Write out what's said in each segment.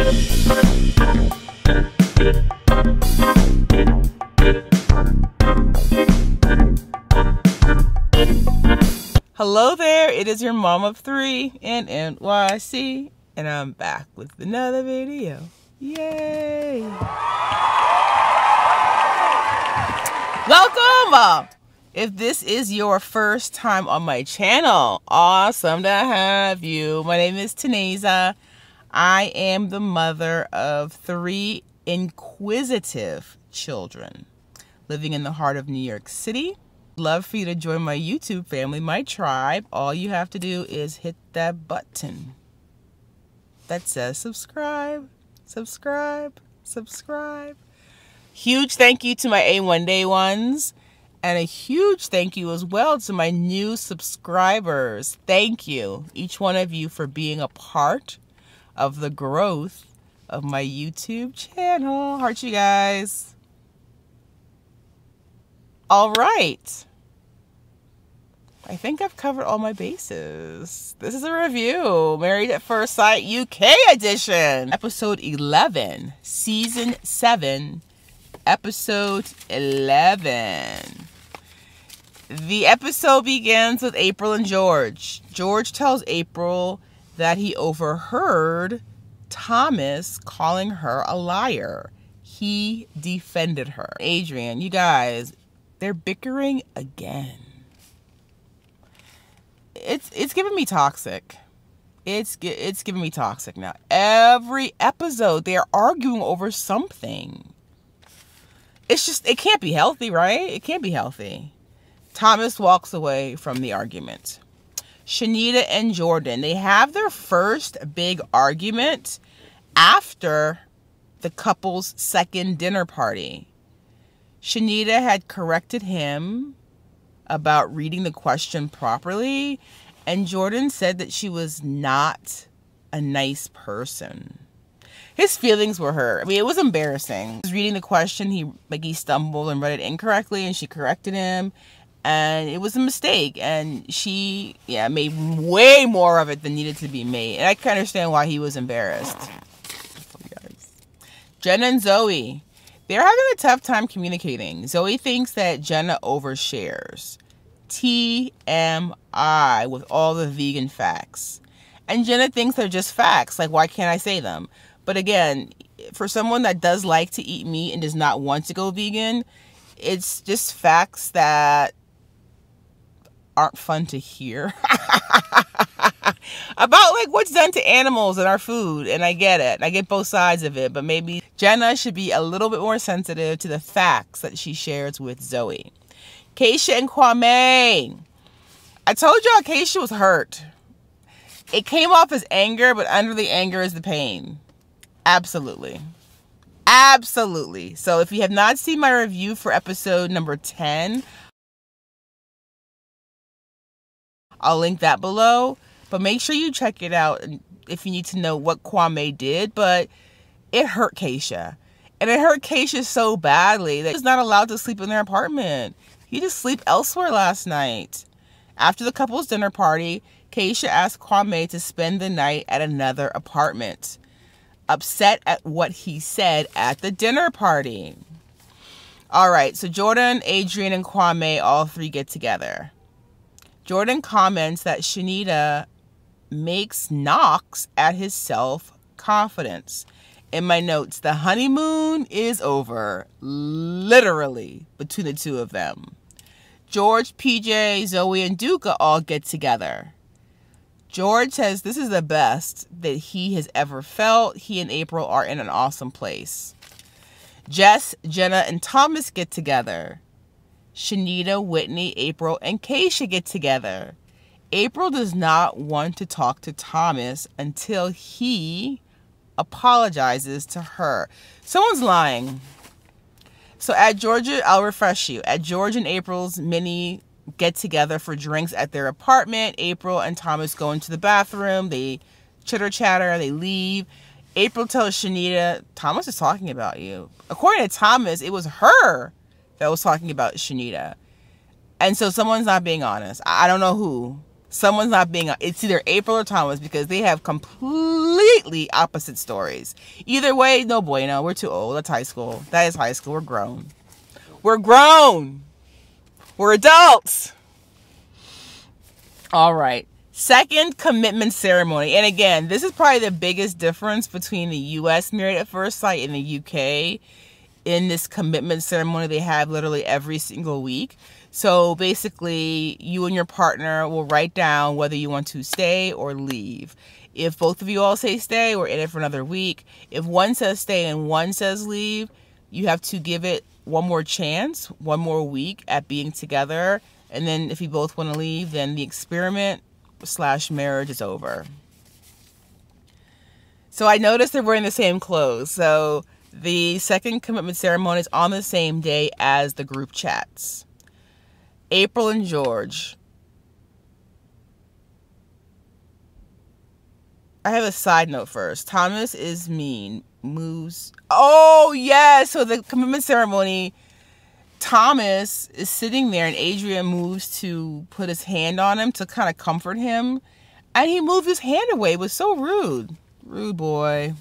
Hello there, it is your mom of three in NYC, and I'm back with another video. Yay! Welcome! If this is your first time on my channel, awesome to have you. My name is Teneza. I am the mother of 3 inquisitive children living in the heart of New York City. Love for you to join my YouTube family, my tribe. All you have to do is hit that button that says subscribe, subscribe, subscribe. Huge thank you to my A1 Day ones, and a huge thank you as well to my new subscribers. Thank you, each one of you, for being a part of the growth of my YouTube channel. Heart, you guys. All right, I think I've covered all my bases. This is a review, Married at First Sight UK edition. Episode 11, Season 7, Episode 11. The episode begins with April and George. George tells April that he overheard Thomas calling her a liar. He defended her. Adrian, you guys, they're bickering again. It's giving me toxic. It's giving me toxic now. Every episode they're arguing over something. It's just, it can't be healthy, right? It can't be healthy. Thomas walks away from the argument. Shanita and Jordan, they have their first big argument after the couple's second dinner party. Shanita had corrected him about reading the question properly, and Jordan said that she was not a nice person. His feelings were hurt. I mean, it was embarrassing. He was reading the question, he stumbled and read it incorrectly, and she corrected him, and it was a mistake, and she made way more of it than needed to be made, and I can understand why he was embarrassed. Jenna and Zoe, they're having a tough time communicating. Zoe thinks that Jenna overshares. TMI with all the vegan facts. And Jenna thinks they're just facts. Like, why can't I say them? But again, for someone that does like to eat meat and does not want to go vegan, it's just facts that aren't fun to hear. About like what's done to animals and our food, and I get it. I get both sides of it, but maybe Jenna should be a little bit more sensitive to the facts that she shares with Zoe. Keisha and Kwame. I told y'all Keisha was hurt. It came off as anger, but under the anger is the pain. Absolutely. Absolutely. So if you have not seen my review for episode number 10, I'll link that below. But make sure you check it out if you need to know what Kwame did. But it hurt Keisha. And it hurt Keisha so badly that he was not allowed to sleep in their apartment. He just sleep elsewhere last night. After the couple's dinner party, Keisha asked Kwame to spend the night at another apartment, upset at what he said at the dinner party. All right, so Jordan, Adrian, and Kwame, all 3 get together. Jordan comments that Shanita makes knocks at his self-confidence. In my notes, the honeymoon is over, literally, between the 2 of them. George, PJ, Zoe, and Duca all get together. George says this is the best that he has ever felt. He and April are in an awesome place. Jess, Jenna, and Thomas get together. Shanita, Whitney, April, and Keisha get together. April does not want to talk to Thomas until he apologizes to her. Someone's lying. So at Georgia, I'll refresh you. At George and April's mini get together for drinks at their apartment, April and Thomas go into the bathroom. They chitter chatter. They leave. April tells Shanita, Thomas is talking about you. According to Thomas, it was her that was talking about Shanita. And so someone's not being honest. I don't know who. Someone's not being, it's either April or Thomas, because they have completely completely opposite stories. Either way, no bueno. We're too old. That's high school. That is high school. We're grown. We're grown. We're adults. All right. Second commitment ceremony. And again, this is probably the biggest difference between the U.S. Married at First Sight and the U.K. In this commitment ceremony they have literally every single week. So basically, you and your partner will write down whether you want to stay or leave. If both of you all say stay, we're in it for another week. If one says stay and one says leave, you have to give it one more chance, one more week at being together. And then if you both want to leave, then the experiment/marriage is over. So I noticed they're wearing the same clothes. So the second commitment ceremony is on the same day as the group chats. April and George. I have a side note first. Thomas is mean. Moves. Oh, yeah. So the commitment ceremony, Thomas is sitting there and Adrian moves to put his hand on him to kind of comfort him. And he moved his hand away. It was so rude. Rude boy.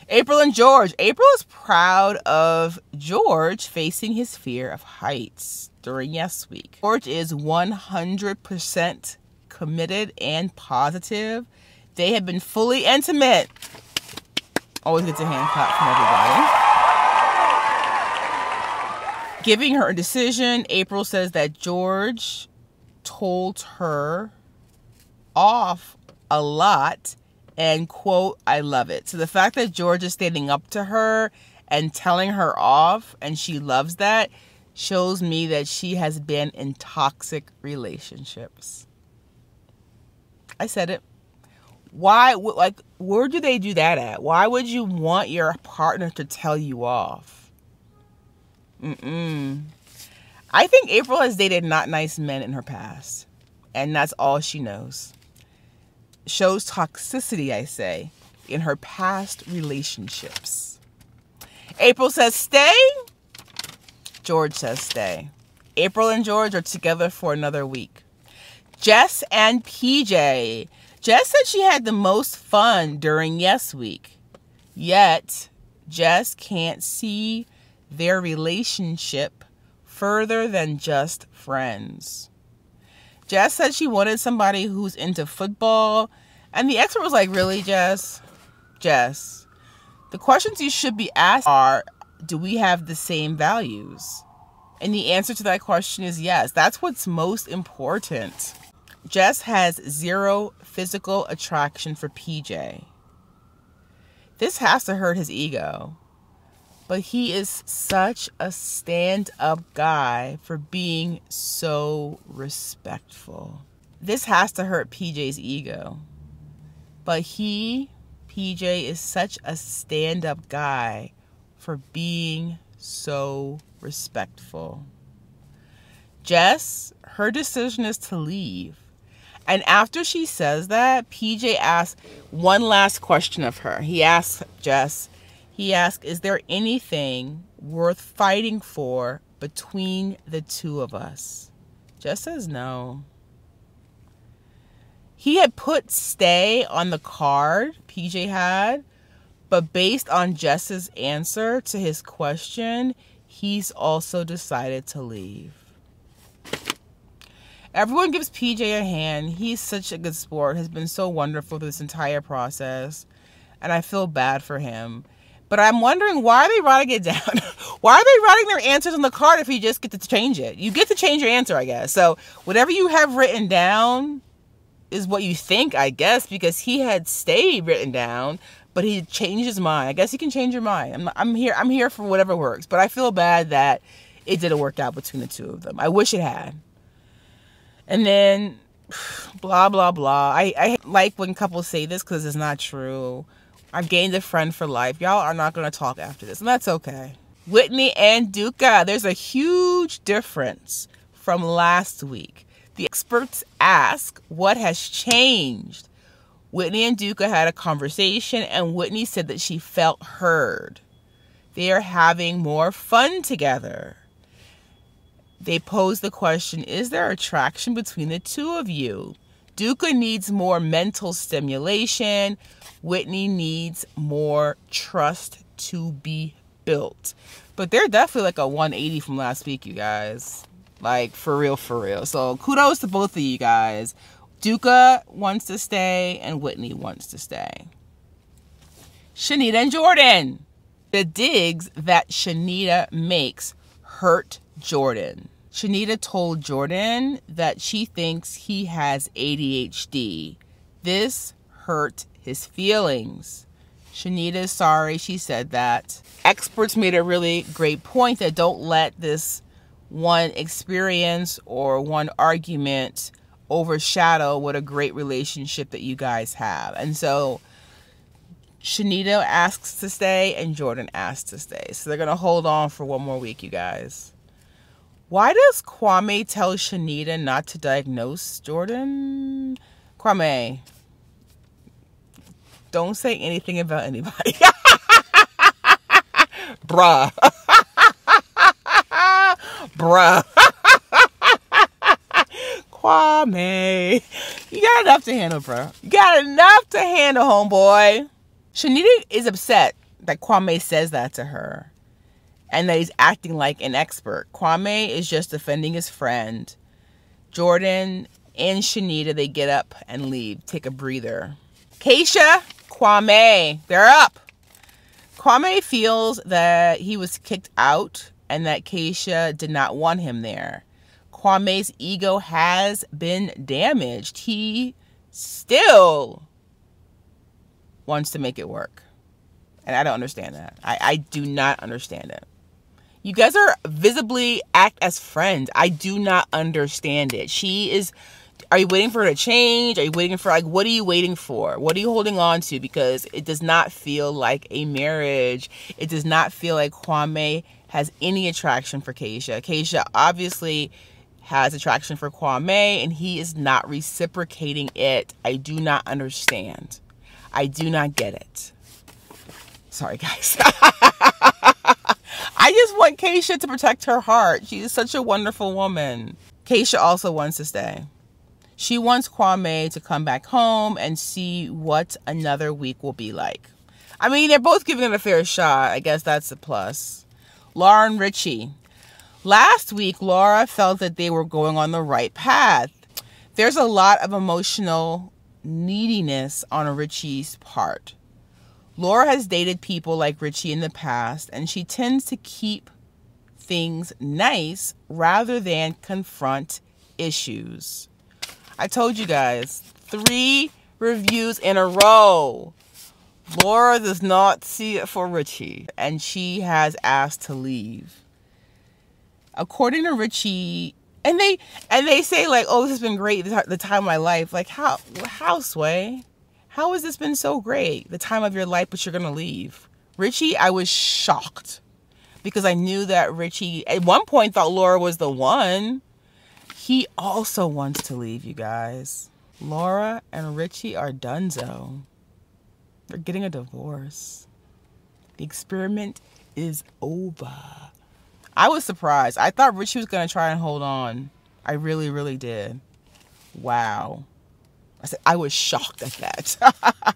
April and George. April is proud of George facing his fear of heights during Yes Week. George is 100% committed and positive. They have been fully intimate. Always gets a hand clap from everybody. Giving her a decision, April says that George told her off a lot and, quote, I love it. So the fact that George is standing up to her and telling her off and she loves that shows me that she has been in toxic relationships. I said it. Why, like, where do they do that at? Why would you want your partner to tell you off? I think April has dated not nice men in her past. And that's all she knows. Shows toxicity, I say, in her past relationships. April says stay. George says stay. April and George are together for another week. Jess and PJ. Jess said she had the most fun during Yes Week. Yet, Jess can't see their relationship further than just friends. Jess said she wanted somebody who's into football. And the expert was like, really, Jess? Jess, the questions you should be asked are, do we have the same values? And the answer to that question is yes. That's what's most important. Jess has zero physical attraction for PJ. This has to hurt his ego. But he is such a stand-up guy for being so respectful. This has to hurt PJ's ego. But PJ is such a stand-up guy for being so respectful. Jess, her decision is to leave. And after she says that, PJ asks one last question of her. He asks Jess, is there anything worth fighting for between the two of us? Jess says no. He had put stay on the card, PJ had, but based on Jess's answer to his question, he's also decided to leave. Everyone gives PJ a hand. He's such a good sport, has been so wonderful through this entire process, and I feel bad for him. But I'm wondering, why are they writing it down? Why are they writing their answers on the card if you just get to change it? You get to change your answer, I guess. So whatever you have written down is what you think, I guess, because he had stayed written down, but he changed his mind. I guess he can change your mind. I'm here for whatever works. But I feel bad that it didn't work out between the two of them. I wish it had. And then, blah, blah, blah. I like when couples say this because it's not true. I've gained a friend for life. Y'all are not going to talk after this, and that's okay. Whitney and Duca. There's a huge difference from last week. The experts ask, what has changed? Whitney and Duca had a conversation, and Whitney said that she felt heard. They are having more fun together. They posed the question, is there attraction between the two of you? Duca needs more mental stimulation. Whitney needs more trust to be built. But they're definitely like a 180 from last week, you guys. Like, for real, for real. So, kudos to both of you guys. Duca wants to stay, and Whitney wants to stay. Shanita and Jordan. The digs that Shanita makes hurt Jordan. Shanita told Jordan that she thinks he has ADHD. This hurt his feelings. Shanita is sorry she said that. Experts made a really great point that don't let this one experience or one argument overshadow what a great relationship that you guys have. And so Shanita asks to stay and Jordan asks to stay. So they're going to hold on for one more week, you guys. Why does Kwame tell Shanita not to diagnose Jordan? Kwame, don't say anything about anybody. Bruh. Bruh. Kwame. You got enough to handle, bro. You got enough to handle, homeboy. Shanita is upset that Kwame says that to her and that he's acting like an expert. Kwame is just defending his friend. Jordan and Shanita, they get up and leave. Take a breather. Keisha, Kwame, they're up. Kwame feels that he was kicked out and that Keisha did not want him there. Kwame's ego has been damaged. He still wants to make it work. And I don't understand that. I do not understand it. You guys are visibly act as friends. I do not understand it. She is... Are you waiting for her to change? Are you waiting for, like, what are you waiting for? What are you holding on to? Because it does not feel like a marriage. It does not feel like Kwame has any attraction for Keisha. Keisha obviously has attraction for Kwame, and he is not reciprocating it. I do not understand. I do not get it. Sorry, guys. I just want Keisha to protect her heart. She is such a wonderful woman. Keisha also wants to stay. She wants Kwame to come back home and see what another week will be like. I mean, they're both giving it a fair shot. I guess that's a plus. Laura and Richie. Last week, Laura felt that they were going on the right path. There's a lot of emotional neediness on Richie's part. Laura has dated people like Richie in the past, and she tends to keep things nice rather than confront issues. I told you guys, 3 reviews in a row. Laura does not see it for Richie, and she has asked to leave. According to Richie, and they say, like, oh, this has been great, the time of my life. Like, how Sway? How has this been so great? The time of your life, but you're going to leave. Richie, I was shocked. Because I knew that Richie, at one point, thought Laura was the one. He also wants to leave, you guys. Laura and Richie are donezo. They're getting a divorce. The experiment is over. I was surprised. I thought Richie was going to try and hold on. I really, really did. Wow. I was shocked at that.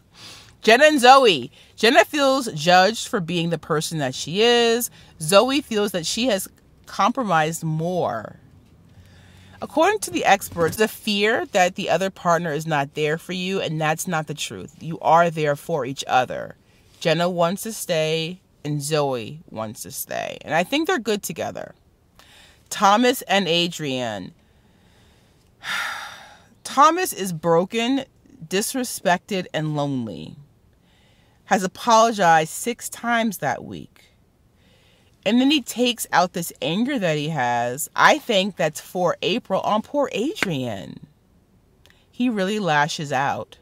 Jenna and Zoe. Jenna feels judged for being the person that she is. Zoe feels that she has compromised more. According to the experts, the fear that the other partner is not there for you, and that's not the truth. You are there for each other. Jenna wants to stay, and Zoe wants to stay. And I think they're good together. Thomas and Adrian. Thomas is broken, disrespected, and lonely. Has apologized 6 times that week. And then he takes out this anger that he has. I think that's for April on poor Adrian. He really lashes out.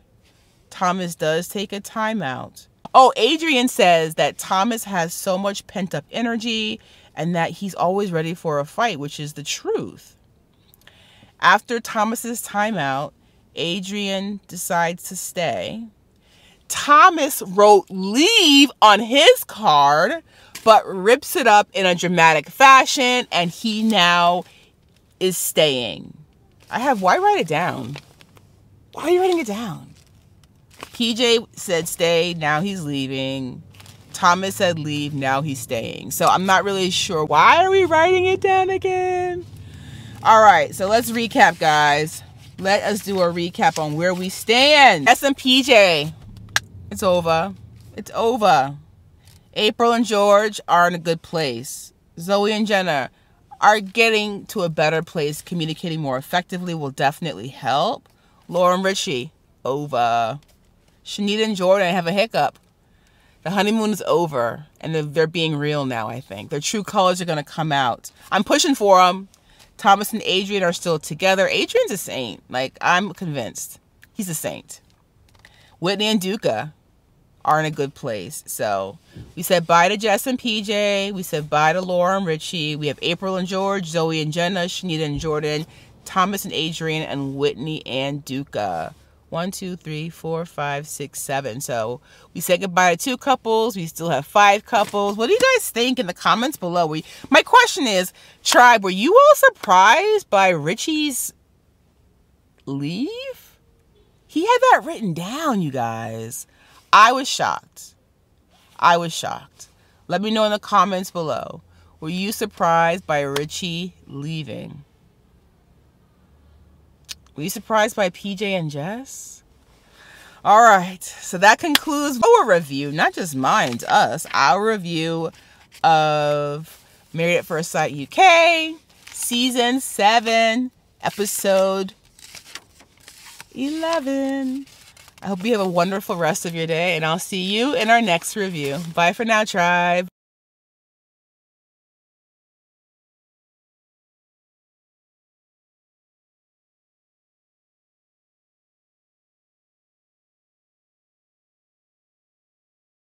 Thomas does take a timeout. Oh, Adrian says that Thomas has so much pent-up energy and that he's always ready for a fight, which is the truth. After Thomas's timeout, Adrian decides to stay. Thomas wrote leave on his card, but rips it up in a dramatic fashion, and he now is staying. Why write it down? Why are you writing it down? PJ said stay, now he's leaving. Thomas said leave, now he's staying. So I'm not really sure. Why are we writing it down again? All right, so let's recap, guys. Let us do a recap on where we stand. S and PJ, it's over. It's over. April and George are in a good place. Zoe and Jenna are getting to a better place. Communicating more effectively will definitely help. Laura and Richie, over. Shanita and Jordan have a hiccup. The honeymoon is over, and they're being real now, I think. Their true colors are going to come out. I'm pushing for them. Thomas and Adrian are still together. Adrian's a saint. Like, I'm convinced. He's a saint. Whitney and Duca are in a good place. So, we said bye to Jess and PJ. We said bye to Laura and Richie. We have April and George, Zoe and Jenna, Shanita and Jordan, Thomas and Adrian, and Whitney and Duca. 1, 2, 3, 4, 5, 6, 7. So we said goodbye to 2 couples. We still have 5 couples. What do you guys think in the comments below? My question is, Tribe, were you all surprised by Richie's leave? He had that written down, you guys. I was shocked. I was shocked. Let me know in the comments below. Were you surprised by Richie leaving? Were you surprised by PJ and Jess? All right, so that concludes our review, not just mine, it's us, our review of Married at First Sight UK, Season 7, Episode 11. I hope you have a wonderful rest of your day, and I'll see you in our next review. Bye for now, Tribe.